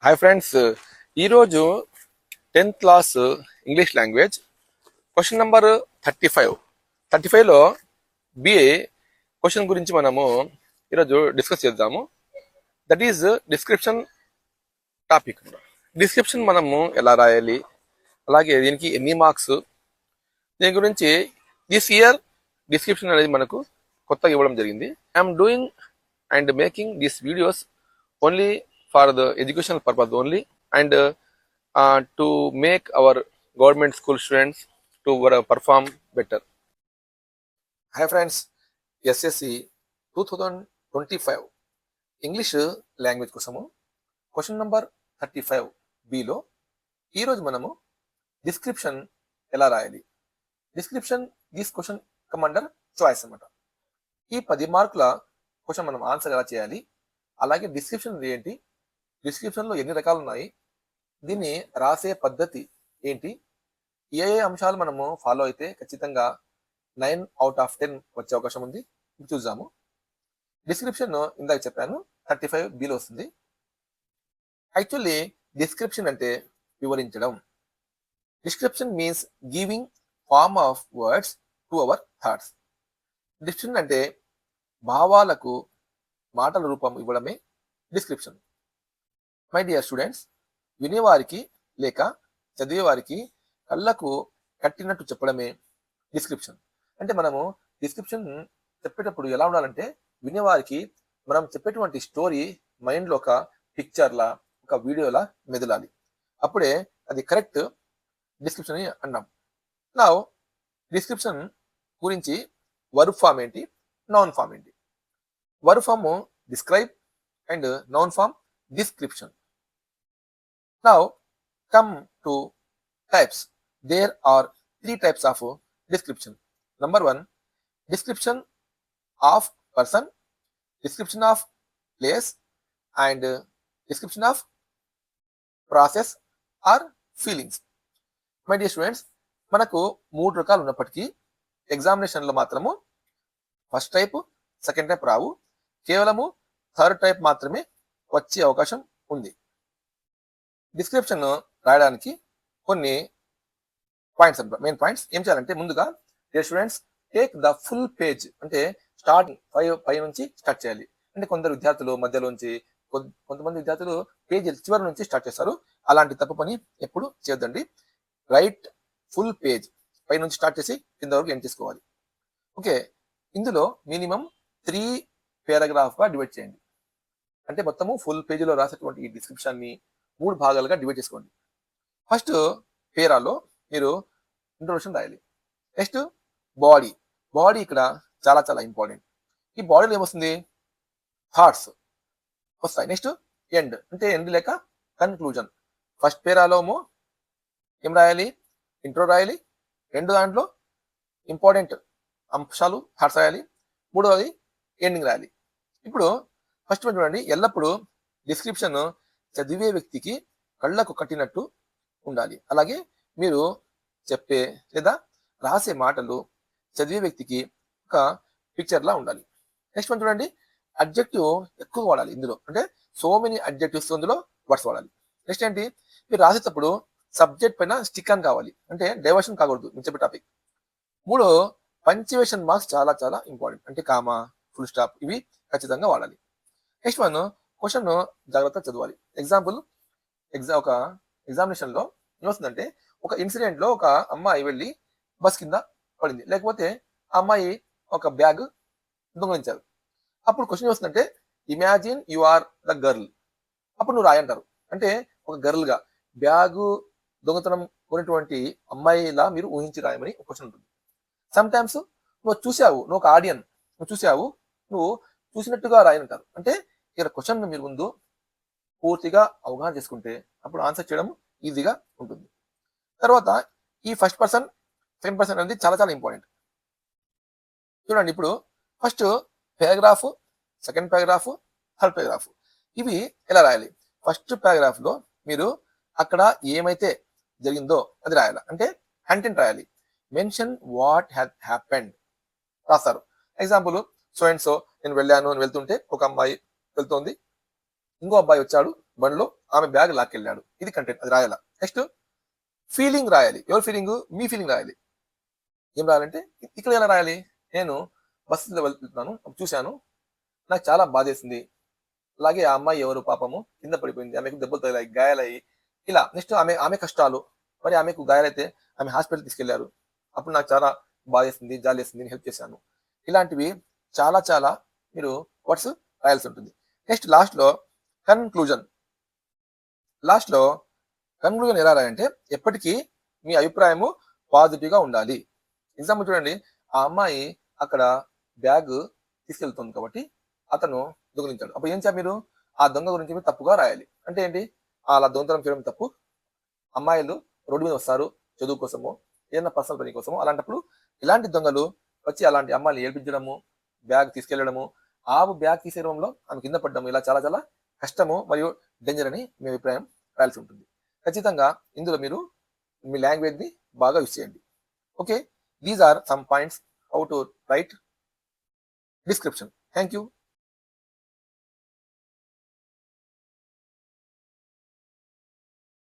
Hi friends, ఈరోజు 10th class English language question number 35లో B A question గురించి మనము ఈరోజు డిస్కస్ చేద్దాము. That is description topic. Description మనము ఎలా రాయాలి, అలాగే దీనికి ఎన్ని మార్క్స్, దీని గురించి దిస్ ఇయర్ డిస్క్రిప్షన్ అనేది మనకు కొత్తగా ఇవ్వడం జరిగింది. I'm doing and making these videos only for the educational purpose only, and to make our government school students to perform better. Hi friends, SSC 2025 English language కోసము question number 35 లో ఈరోజు మనము description ఎలా రాయాలి, description this question come under choice అన్నమాట. ఈ 10 మార్కుల question మనం ఆన్సర్ ఎలా చేయాలి, అలాగే డిస్క్రిప్షన్ ఏంటి, డిస్క్రిప్షన్లో ఎన్ని రకాలు ఉన్నాయి, దీన్ని రాసే పద్ధతి ఏంటి, ఏ అంశాలు మనము ఫాలో అయితే ఖచ్చితంగా 9 out of 10 వచ్చే అవకాశం ఉంది, చూద్దాము. డిస్క్రిప్షన్ ఇందాక చెప్పాను 35 వస్తుంది. యాక్చువల్లీ డిస్క్రిప్షన్ అంటే వివరించడం. Description means giving form of words to our thoughts. Description అంటే భావాలకు మాటల రూపం ఇవ్వడమే డిస్క్రిప్షన్. మై డియర్ స్టూడెంట్స్, వినేవారికి లేక చదివేవారికి కళ్ళకు కట్టినట్టు చెప్పడమే డిస్క్రిప్షన్. అంటే మనము డిస్క్రిప్షన్ చెప్పేటప్పుడు ఎలా ఉండాలంటే, వినేవారికి మనం చెప్పేటువంటి స్టోరీ మైండ్లో ఒక పిక్చర్లా, ఒక వీడియోలా మెదలాలి. అప్పుడే అది కరెక్ట్ డిస్క్రిప్షన్ అని అన్నాం. నా డిస్క్రిప్షన్ గురించి వర్బ్ ఫామ్ ఏంటి, నౌన్ ఫామ్ ఏంటి. Verb form describe and noun form description. Now come to types. There are 3 types of description. Number 1, description of person, description of place, and description of process or feelings. My dear students, మనకు 3 రకాలు ఉన్నప్పటికీ ఎగ్జామినేషన్లో మాత్రము first type, second type రావు, కేవలము third type మాత్రమే వచ్చే అవకాశం ఉంది. డిస్క్రిప్షన్ రాయడానికి కొన్ని పాయింట్స్ అన్నమాట, మెయిన్ పాయింట్స్. ఏం చేయాలంటే, ముందుగా dear students, take the full page. అంటే స్టార్ట్ 5 నుంచి స్టార్ట్ చేయాలి. అంటే కొందరు విద్యార్థులు మధ్యలోంచి, కొంతమంది విద్యార్థులు పేజ్ చివరి నుంచి స్టార్ట్ చేస్తారు. అలాంటి తప్పు పని ఎప్పుడు చేయొద్దండి. రైట్ ఫుల్ పేజ్, పై నుంచి స్టార్ట్ చేసి కింద వరకు ఎండ్ చేసుకోవాలి. ఓకే, ఇందులో మినిమం 3 పేరాగ్రాఫ్గా డివైడ్ చేయండి. అంటే మొత్తము ఫుల్ పేజీలో రాసేటువంటి ఈ డిస్క్రిప్షన్ని 3 భాగాలుగా డివైడ్ చేసుకోండి. ఫస్ట్ పేరాలో మీరు ఇంట్రొడక్షన్ రాయాలి. Next body. బాడీ ఇక్కడ చాలా చాలా ఇంపార్టెంట్. ఈ బాడీలో ఏమొస్తుంది, థాట్స్ వస్తాయి. నెక్స్ట్ ఎండ్, అంటే ఎండ్ లేక కన్క్లూజన్. ఫస్ట్ పేరాలోమో ఏం రాయాలి, ఇంట్రో రాయాలి. రెండు దాంట్లో ఇంపార్టెంట్ అంశాలు థాట్స్ రాయాలి. మూడవది ఎండింగ్ రాయాలి. ఇప్పుడు ఫస్ట్ వన్ చూడండి, ఎల్లప్పుడూ డిస్క్రిప్షన్ చదివే వ్యక్తికి కళ్ళకు కట్టినట్టు ఉండాలి. అలాగే మీరు చెప్పే లేదా రాసే మాటలు చదివే వ్యక్తికి ఒక పిక్చర్లా ఉండాలి. నెక్స్ట్ వన్ చూడండి, అడ్జెక్టివ్ ఎక్కువ వాడాలి ఇందులో. అంటే సో మెనీ అడ్జెక్టివ్స్ ఇందులో వర్డ్స్ వాడాలి. నెక్స్ట్ ఏంటి, మీరు రాసేటప్పుడు సబ్జెక్ట్ పైన స్టిక్ ఆన్ కావాలి, అంటే డైవర్షన్ కాకూడదు మీరు చెప్పే టాపిక్. 3, పంక్చుయేషన్ మార్క్స్ చాలా చాలా ఇంపార్టెంట్. అంటే కామా, ఫుల్ స్టాప్, ఇవి ఖచ్చితంగా వాడాలి. నెక్స్ట్ వన్, క్వశ్చన్ జాగ్రత్తగా చదవాలి. ఎగ్జాంపుల్, ఒక ఎగ్జామినేషన్లో ఏమొస్తుందంటే, ఒక ఇన్సిడెంట్లో ఒక అమ్మాయి వెళ్ళి బస్ కింద పడింది, లేకపోతే ఆ అమ్మాయి ఒక బ్యాగ్ దొంగలించారు. అప్పుడు క్వశ్చన్ ఏమొస్తుందంటే, imagine you are the girl. అప్పుడు నువ్వు రాయంటారు. అంటే ఒక గర్ల్గా బ్యాగు దొంగతనం కొన్నటువంటి అమ్మాయిలా మీరు ఊహించి రాయమని ఒక క్వశ్చన్ ఉంటుంది. సమ్ టైమ్స్ నువ్వు చూసావు, నువ్వు ఒక ఆడియన్, నువ్వు చూసావు, నువ్వు చూసినట్టుగా రాయనంటారు. అంటే ఇక్కడ క్వశ్చన్ మీరు ముందు పూర్తిగా అవగాహన చేసుకుంటే అప్పుడు ఆన్సర్ చేయడం ఈజీగా ఉంటుంది. తర్వాత ఈ ఫస్ట్ పర్సన్, సెకండ్ పర్సన్ అనేది చాలా చాలా ఇంపార్టెంట్. చూడండి, ఇప్పుడు first paragraph, second paragraph, third paragraph, ఇవి ఎలా రాయాలి. ఫస్ట్ పారాగ్రాఫ్లో మీరు అక్కడ ఏమైతే జరిగిందో అది రాయాలి, అంటే కంటెంట్ రాయాలి. మెన్షన్ వాట్ హ్యాడ్ హ్యాపెండ్ రాస్తారు. ఎగ్జాంపుల్, సో అండ్ సో, నేను వెళ్ళాను, వెళ్తుంటే ఒక అమ్మాయి వెళ్తోంది, ఇంకో అబ్బాయి వచ్చాడు బండిలో, ఆమె బ్యాగ్ లాక్కెళ్ళాడు. ఇది కంటెంట్, అది రాయాలా. నెక్స్ట్ ఫీలింగ్ రాయాలి. ఎవరి ఫీలింగ్? మీ ఫీలింగ్ రాయాలి. ఏం రాయాలంటే ఇక్కడ ఎలా రాయాలి? నేను బస్సులో వెళ్తున్నాను, చూశాను, నాకు చాలా బాధేసింది. అలాగే ఆ అమ్మాయి ఎవరు పాపము కింద పడిపోయింది, ఆమెకు దెబ్బలు తగిలాయి, గాయాలయ్యి, ఇలా. నెక్స్ట్ ఆమె ఆమె కష్టాలు, మరి ఆమెకు గాయాలైతే ఆమె హాస్పిటల్ తీసుకెళ్లారు, అప్పుడు నాకు చాలా బాధేసింది, జాలేసింది, నేను హెల్ప్ చేశాను. ఇలాంటివి చాలా చాలా మీరు వర్డ్స్ రాయాల్సి ఉంటుంది. నెక్స్ట్ లాస్ట్లో కన్క్లూజన్. లాస్ట్లో కన్క్లూజన్ ఎలా రాయాలంటే ఎప్పటికీ మీ అభిప్రాయము పాజిటివ్గా ఉండాలి. ఎగ్జాంపుల్ చూడండి, ఆ అమ్మాయి అక్కడ బ్యాగ్ తీసుకెళ్తుంది కాబట్టి అతను దొంగిలించాడు. అప్పుడు ఏం చేయాలి? మీరు ఆ దొంగ గురించి మీరు తప్పుగా రాయాలి. అంటే ఏంటి? అలా దొంగతనం చేయడం తప్పు. అమ్మాయిలు రోడ్డు మీద వస్తారు చదువు కోసమో, ఏదైనా పర్సనల్ పని కోసమో. అలాంటప్పుడు ఇలాంటి దొంగలు వచ్చి అలాంటి అమ్మాయిని ఏల్పించడము, బ్యాగ్ తీసుకెళ్లడము, ఆ బ్యాగ్ తీసేయడంలో ఆమె కింద పడ్డము, ఇలా చాలా చాలా కష్టము మరియు డేంజర్ అని మీ అభిప్రాయం రాయాల్సి ఉంటుంది. ఖచ్చితంగా ఇందులో మీరు మీ లాంగ్వేజ్ని బాగా యూస్ చేయండి. Okay, these are some points how to write description. Thank you.